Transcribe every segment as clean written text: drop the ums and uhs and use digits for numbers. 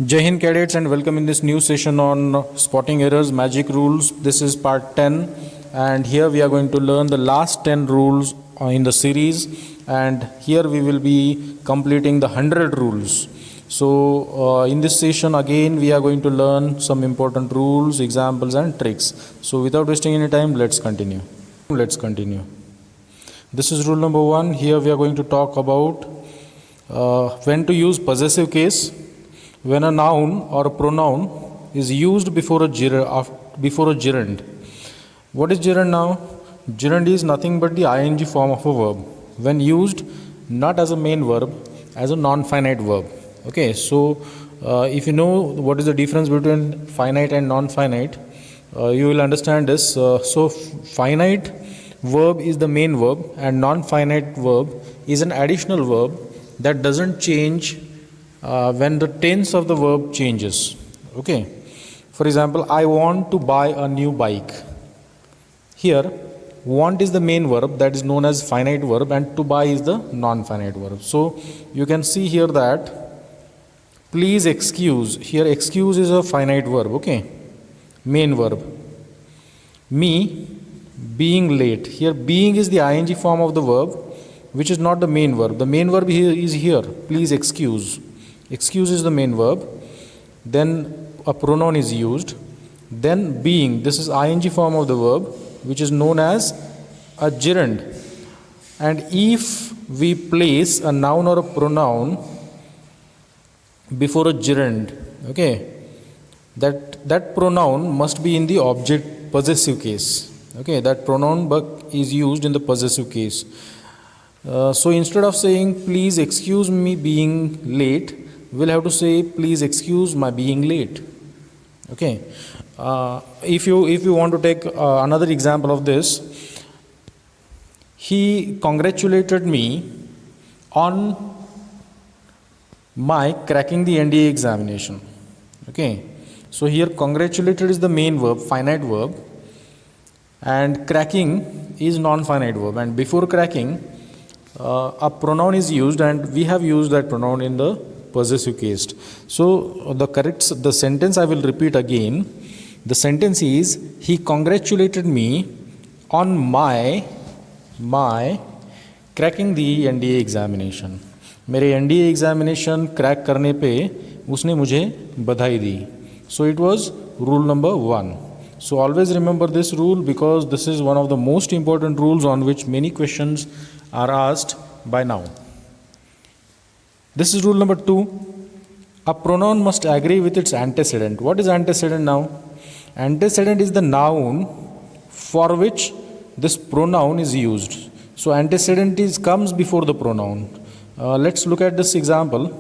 Jai Hind cadets and welcome in this new session on spotting errors, magic rules. This is part 10 and here we are going to learn the last 10 rules in the series, and here we will be completing the 100 rules. So in this session again we are going to learn some important rules, examples and tricks. So without wasting any time, let's continue. This is rule number 1. Here we are going to talk about when to use possessive case when a noun or a pronoun is used before a gerund. What is gerund now? Gerund is nothing but the ing form of a verb when used not as a main verb, as a non-finite verb. Okay, so if you know what is the difference between finite and non-finite, you will understand this. So finite verb is the main verb and non-finite verb is an additional verb that doesn't change when the tense of the verb changes. Okay, for example, I want to buy a new bike. Here want is the main verb, that is known as finite verb, and to buy is the non-finite verb. So you can see here that please excuse, here excuse is a finite verb. Okay, main verb. Me being late, here being is the ing form of the verb which is not the main verb. The main verb here is here, please excuse. Excuse is the main verb, then a pronoun is used, then being, this is ing form of the verb which is known as a gerund. And if we place a noun or a pronoun before a gerund, okay, that pronoun must be in the object possessive case. Okay, that pronoun is used in the possessive case. So instead of saying please excuse me being late, we'll have to say please excuse my being late. Okay, if you want to take another example of this, he congratulated me on my cracking the NDA examination. Okay, so here congratulated is the main verb, finite verb, and cracking is non-finite verb, and before cracking a pronoun is used, and we have used that pronoun in the possessive case. So the sentence I will repeat again. The sentence is he congratulated me on my cracking the NDA examination. मेरे NDA examination crack करने पे उसने मुझे बधाई दी. So it was rule number 1. So always remember this rule, because this is one of the most important rules on which many questions are asked by now. This is rule number 2. A pronoun must agree with its antecedent. What is antecedent now? Antecedent is the noun for which this pronoun is used. So antecedent comes before the pronoun. Let's look at this example.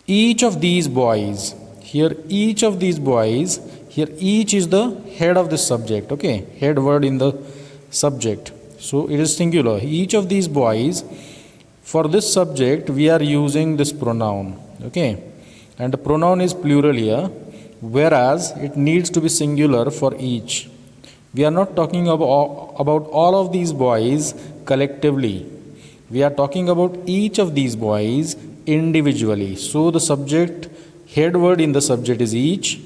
Each of these boys. Here each of these boys. Here each is the head of the subject. Okay, head word in the subject. So it is singular. Each of these boys. For this subject we are using this pronoun. Okay, and the pronoun is plural here, whereas it needs to be singular for each. We are not talking about all of these boys collectively. We are talking about each of these boys individually. So the subject, head word in the subject is each.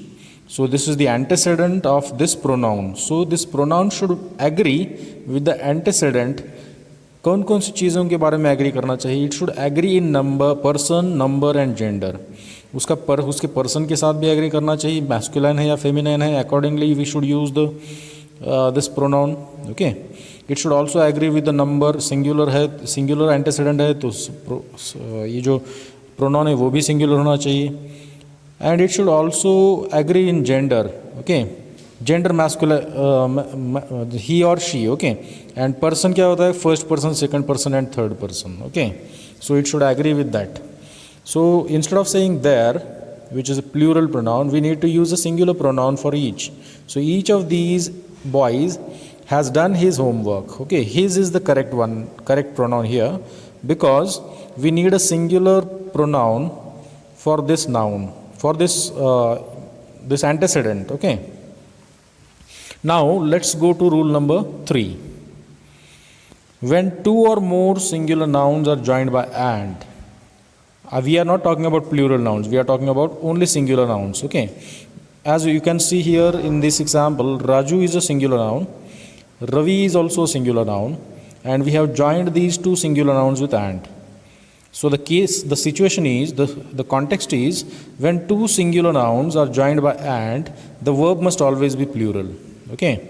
So this is the antecedent of this pronoun. So this pronoun should agree with the antecedent. कौन कौन सी चीज़ों के बारे में agree करना चाहिए? It should agree in number, person, number and gender. उसके person के साथ भी एग्री करना चाहिए, मैस्कुलाइन है या फेमिनाइन है, accordingly we should use this pronoun. Okay, it should also agree with the number. Singular है, सिंगुलर एंटेसेडेंट है तो ये जो प्रोनाउन है वो भी सिंगुलर होना चाहिए. And it should also agree in gender. Okay, gender masculine, he और शी. ओके, एंड पर्सन क्या होता है? First person, second person and third person. Okay, so it should agree with that. So instead of saying there, which is a plural pronoun, we need to use a singular pronoun for each. So each of these boys has done his homework. Okay, his is the correct pronoun here, because we need a singular pronoun for this noun, for this antecedent. Okay, now let's go to rule number 3. When two or more singular nouns are joined by and, We are not talking about plural nouns, we are talking about only singular nouns. Okay, as you can see here in this example, Raju is a singular noun, Ravi is also a singular noun, and we have joined these two singular nouns with and. So the situation is, the context is, when two singular nouns are joined by and, the verb must always be plural. Okay,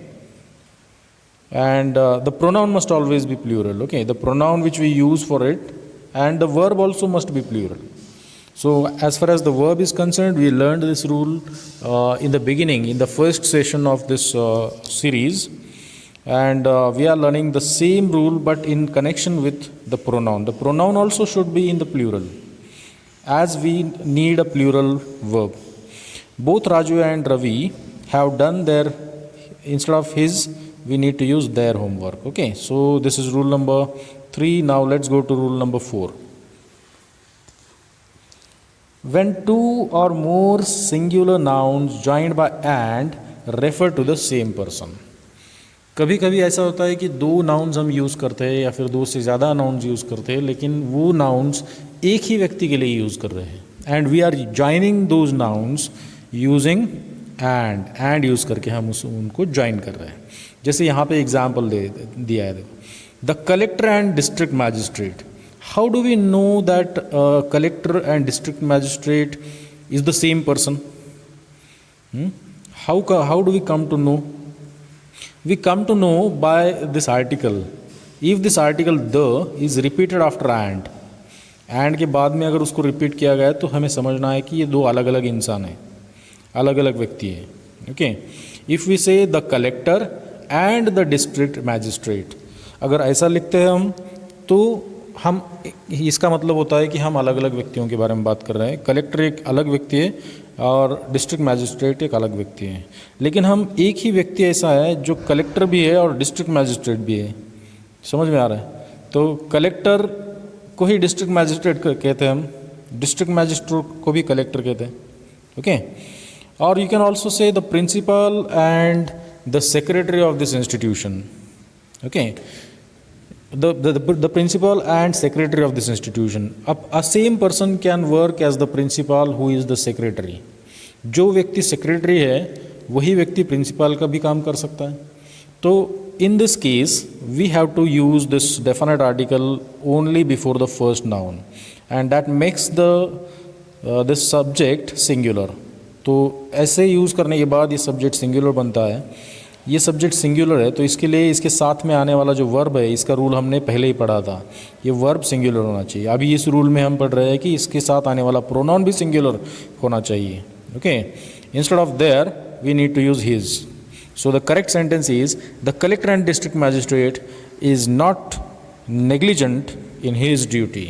and the pronoun must always be plural. Okay, the pronoun which we use for it, and the verb also must be plural. So as far as the verb is concerned, we learned this rule in the beginning, in the first session of this series, and we are learning the same rule but in connection with the pronoun. The pronoun also should be in the plural, as we need a plural verb. Both Raju and Ravi have done their, instead of his, we need to use their homework. Okay, so this is rule number 3. Now let's go to rule number 4. When two or more singular nouns joined by and refer to the same person. कभी कभी ऐसा होता है कि दो nouns हम use करते हैं या फिर दो से ज़्यादा नाउन्स यूज़ करते हैं, लेकिन वो नाउन्स एक ही व्यक्ति के लिए यूज़ कर रहे हैं, and we are joining those nouns using and use करके हम उनको ज्वाइन कर रहे हैं. जैसे यहाँ पे एग्जाम्पल दिया है, देखो, the collector and district magistrate. How do we know that collector and district magistrate is the same person? How do we come to know? We come to know by this article. If this article the is repeated after and के बाद में अगर उसको repeat किया गया तो हमें समझना है कि ये दो अलग अलग इंसान हैं, अलग अलग व्यक्ति है. ओके, इफ़ वी से the collector and the district magistrate, अगर ऐसा लिखते हैं हम तो हम, इसका मतलब होता है कि हम अलग अलग व्यक्तियों के बारे में बात कर रहे हैं. कलेक्टर एक अलग व्यक्ति है और डिस्ट्रिक्ट मैजिस्ट्रेट एक अलग व्यक्ति है, लेकिन हम एक ही व्यक्ति ऐसा है जो कलेक्टर भी है और डिस्ट्रिक्ट मैजिस्ट्रेट भी है. समझ में आ रहा है? तो कलेक्टर को ही डिस्ट्रिक्ट मैजिस्ट्रेट कहते हैं हम, डिस्ट्रिक्ट मैजिस्ट्रेट को भी कलेक्टर कहते हैं. ओके, और you can also say the principal and the secretary of this institution. Okay, the principal and secretary of this institution. A same person can work as the principal who is the secretary. जो व्यक्ति secretary है वही व्यक्ति principal का भी काम कर सकता है. तो in this case we have to use this definite article only before the first noun, and that makes the this subject singular. तो ऐसे यूज़ करने के बाद ये सब्जेक्ट सिंगुलर बनता है. ये सब्जेक्ट सिंगुलर है तो इसके लिए इसके साथ में आने वाला जो वर्ब है, इसका रूल हमने पहले ही पढ़ा था, ये वर्ब सिंगुलर होना चाहिए. अभी इस रूल में हम पढ़ रहे हैं कि इसके साथ आने वाला प्रोनाउन भी सिंगुलर होना चाहिए. Okay, instead of their we need to use his. So the correct sentence is the collector and district magistrate is not negligent in his duty.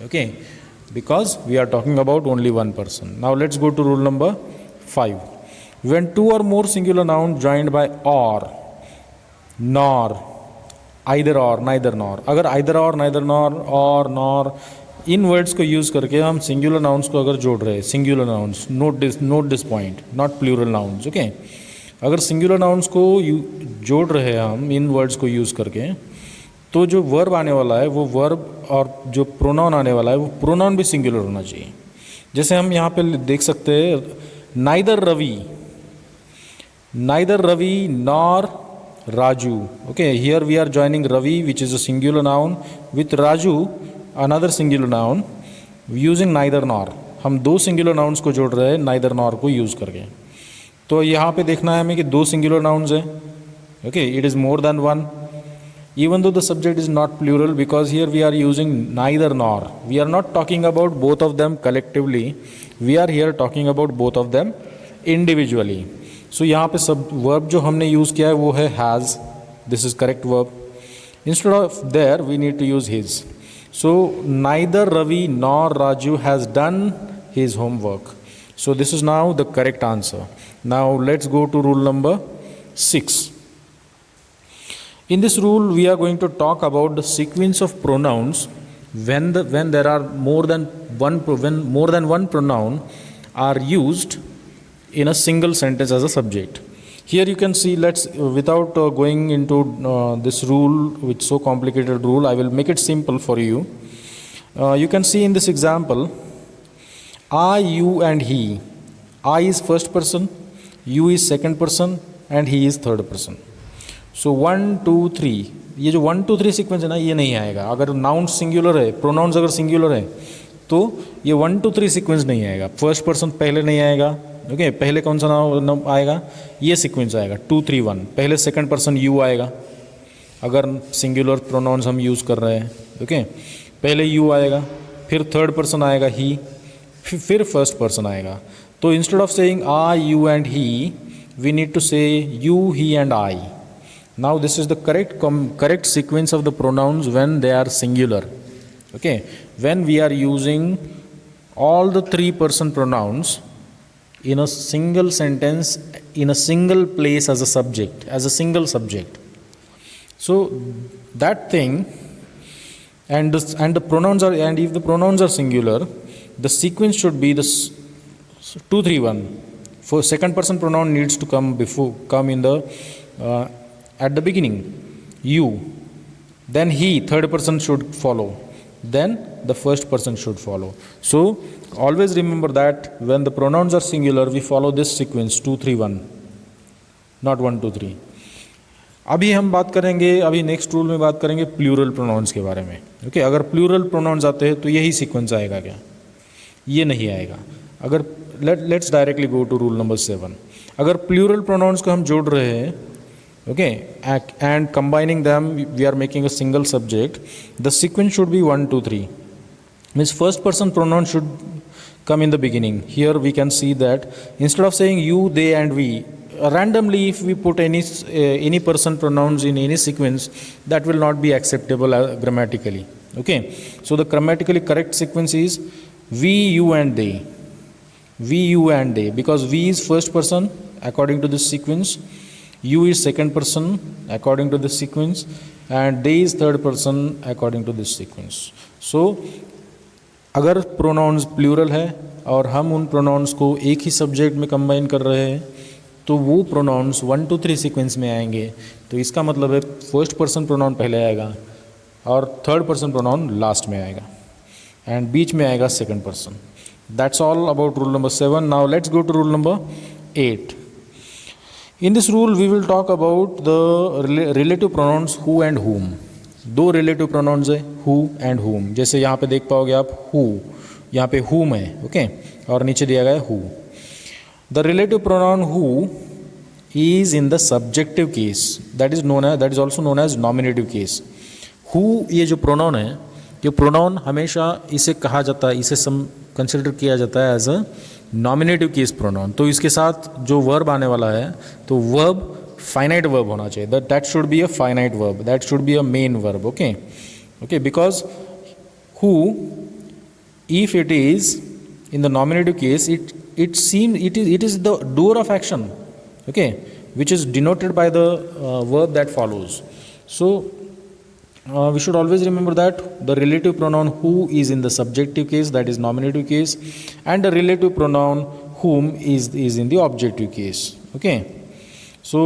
Okay, because we are talking about only one person. Now let's go to rule number 5. When two or more singular nouns joined by or, nor, either or, neither nor. अगर either or, neither nor, or, nor, इन words को use करके हम singular nouns को अगर जोड़ रहे हैं, singular nouns, note this point, not plural nouns. Okay, अगर सिंगुलर नाउन्स को जोड़ रहे हैं हम इन वर्ड्स को यूज़ करके, तो जो वर्ब आने वाला है वो वर्ब, और जो प्रोनाउन आने वाला है वो प्रोनाउन भी सिंगुलर होना चाहिए. जैसे हम यहाँ पे देख सकते हैं, neither Ravi, neither Ravi nor Raju. Okay, here we are joining Ravi, which is a singular noun, with Raju, another singular noun, using neither nor. हम दो singular nouns को जोड़ रहे हैं neither nor को यूज़ करके. तो यहाँ पे देखना है हमें कि दो singular nouns हैं. Okay, it is more than one. Even though the subject is not plural, because here we are using neither nor. We are not talking about both of them collectively. We are here talking about both of them individually. सो यहाँ पे सब verb जो हमने use किया है वो है has. This is correct verb. Instead of their we need to use his. So neither Ravi nor Raju has done his homework. So this is now the correct answer. Now let's go to rule number 6. In this rule we are going to talk about the sequence of pronouns when there are more than one pronoun are used in a single sentence as a subject. Here you can see, let's without going into this rule, which so complicated rule, I will make it simple for you. You can see in this example, I, you and he. I is first person, you is second person and he is third person. So 1 2 3, ये जो 1 2 3 sequence है ना, ये नहीं आएगा. अगर noun singular है, pronounce अगर सिंगुलर है तो ये 1 2 3 सीक्वेंस नहीं आएगा. फर्स्ट पर्सन पहले नहीं आएगा. ओके, पहले कौन सा नाउन आएगा? ये सीक्वेंस आएगा 2 3 1. पहले सेकंड पर्सन यू आएगा अगर सिंगुलर प्रोनाउंस हम यूज़ कर रहे हैं. ओके, पहले यू आएगा, फिर थर्ड पर्सन आएगा ही, फिर फर्स्ट पर्सन आएगा. तो instead of saying I, you and he, we need to say you, he and I. Now this is the correct sequence of the pronouns when they are singular. Okay, when we are using all the three person pronouns in a single sentence, in a single place as a subject, as a single subject. So that thing, and the pronouns are, and if the pronouns are singular, the sequence should be the 2 3 1. For second person pronoun needs to come in the at the beginning, you, then he, third person should follow, then the first person should follow. So always remember that when the pronouns are singular, we follow this sequence 2 3 1, not 1 2 3. अभी हम बात करेंगे, अभी next rule में बात करेंगे plural pronounce के बारे में. ओके, अगर प्लूरल प्रोनाउंस आते हैं तो यही सीक्वेंस आएगा क्या? ये नहीं आएगा. अगर let's directly go to rule number 7. अगर प्लूरल प्रोनाउंस को हम जोड़ रहे हैं, okay, and combining them we are making a single subject, the sequence should be 1 2 3. Means first person pronoun should come in the beginning. Here we can see that instead of saying you, they and we, randomly if we put any person pronouns in any sequence, that will not be acceptable grammatically. Okay, so the grammatically correct sequence is we, you and they. We, you and they, because we is first person according to this sequence, you is second person according to this sequence, and they is third person according to this sequence. So अगर pronounce plural है और हम उन pronounce को एक ही subject में combine कर रहे हैं तो वो प्रोनाउंस 1 2 3 सीक्वेंस में आएंगे. तो इसका मतलब है फर्स्ट पर्सन प्रोनाउन पहले आएगा और थर्ड पर्सन प्रोनाउन लास्ट में आएगा एंड बीच में आएगा second person. That's all about rule number 7. Now let's go to rule number 8. In this rule we will talk about the relative pronouns who and whom. दो relative pronouns है who and whom. जैसे यहाँ पे देख पाओगे आप who, यहाँ पे whom है. ओके, और नीचे दिया गया है who. The relative pronoun who is in the subjective case, that is also known as nominative case. Who ये जो pronoun है, ये pronoun हमेशा इसे कहा जाता है, इसे कंसिडर किया जाता है as a nominative case pronoun. तो इसके साथ जो वर्ब आने वाला है तो वर्ब फाइनाइट वर्ब होना चाहिए. That should be a finite verb, that should be a main verb. Okay, okay, because who, if it is in the nominative case, it is the doer of action, okay, which is denoted by the verb that follows. So we should always remember that the relative pronoun who is in the subjective case, that is nominative case, and the relative pronoun whom is in the objective case. Okay, so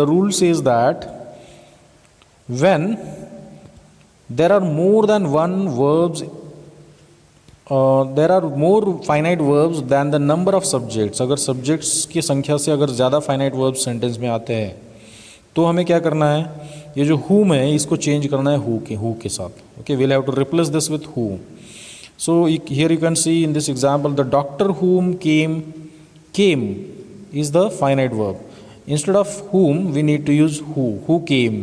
the rule says that when there are more than one verbs, there are more finite verbs than the number of subjects. अगर subjects की संख्या से अगर ज़्यादा finite verbs sentence में आते हैं तो हमें क्या करना है? ये जो whom है इसको चेंज करना है who के साथ. Okay, we'll have to replace this with who. So here you can see in this example the doctor whom came is the finite verb. Instead of whom we need to use who came.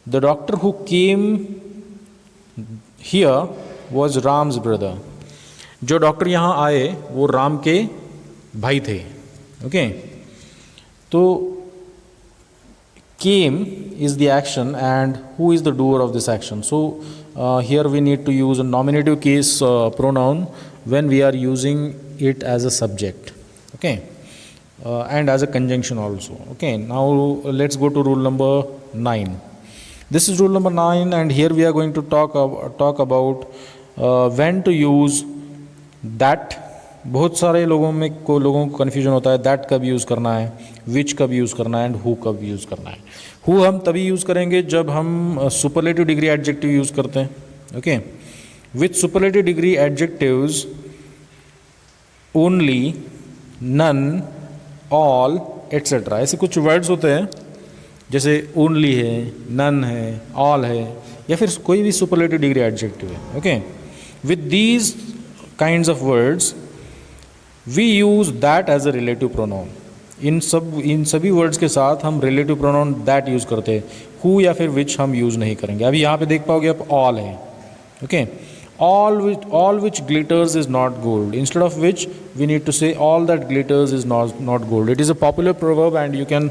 The doctor who came here was Ram's brother. जो doctor यहाँ आए वो राम के भाई थे. Okay, तो came is the action and who is the doer of this action. So here we need to use a nominative case pronoun when we are using it as a subject. Okay, and as a conjunction also. Okay, now let's go to rule number 9. This is rule number 9, and here we are going to talk about when to use that. बहुत सारे लोगों को confusion होता है that कब use करना है, विच कब यूज़ करना है, एंड हु कब यूज़ करना है. हु हम तभी यूज़ करेंगे जब हम सुपरलेटिव डिग्री एडजेक्टिव यूज़ करते हैं. Okay, with superlative degree adjectives only, none, all, etc. ऐसे कुछ वर्ड्स होते हैं जैसे ओनली है, नन है, ऑल है, या फिर कोई भी सुपरलेटिव डिग्री एडजेक्टिव है. Okay, with these kinds of words we use that as a relative pronoun. इन सभी वर्ड्स के साथ हम रिलेटिव प्रोनाउन दैट यूज़ करते हैं. हु या फिर विच हम यूज़ नहीं करेंगे. अभी यहाँ पे देख पाओगे आप ऑल है. Okay, all which glitters is not gold, instead of which we need to say all that glitters is not gold. It is a popular proverb and you can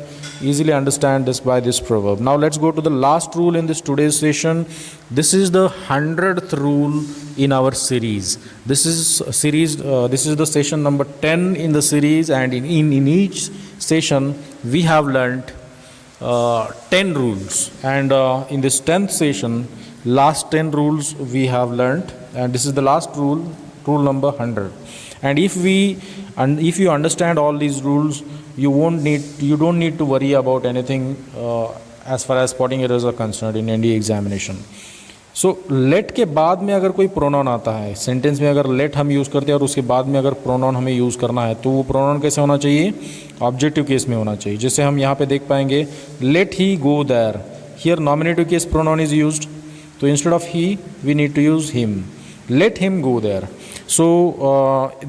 easily understand this by this proverb. Now let's go to the last rule in this today's session. This is the 100th rule in our series. This is the session number 10 in the series, and in each session we have learnt 10 rules, and in this 10th session last 10 rules we have learnt, and this is the last rule, rule number 100. And if you understand all these rules, you don't need to worry about anything as far as spotting errors are concerned in any examination. So let के बाद में अगर कोई pronoun आता है sentence में, अगर late हम यूज़ करते हैं और उसके बाद में अगर प्रोनाउन हमें यूज़ करना है, तो वो प्रोनाउन कैसे होना चाहिए? ऑब्जेक्टिव केस में होना चाहिए. जैसे हम यहाँ पे देख पाएंगे, let he go there. Here nominative case pronoun is used, तो instead of he we need to use him. let him go there. So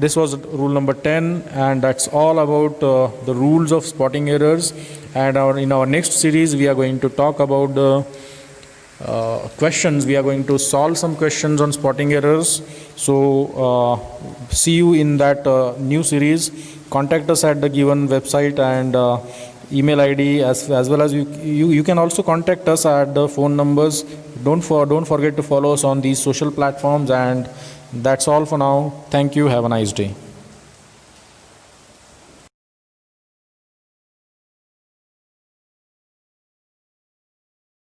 this was rule number 10, and that's all about the rules of spotting errors. And in our next series we are going to talk about the questions. We are going to solve some questions on spotting errors. So see you in that new series. Contact us at the given website and email ID, as well as you can also contact us at the phone numbers. Don't forget to follow us on these social platforms, and that's all for now. Thank you. Have a nice day.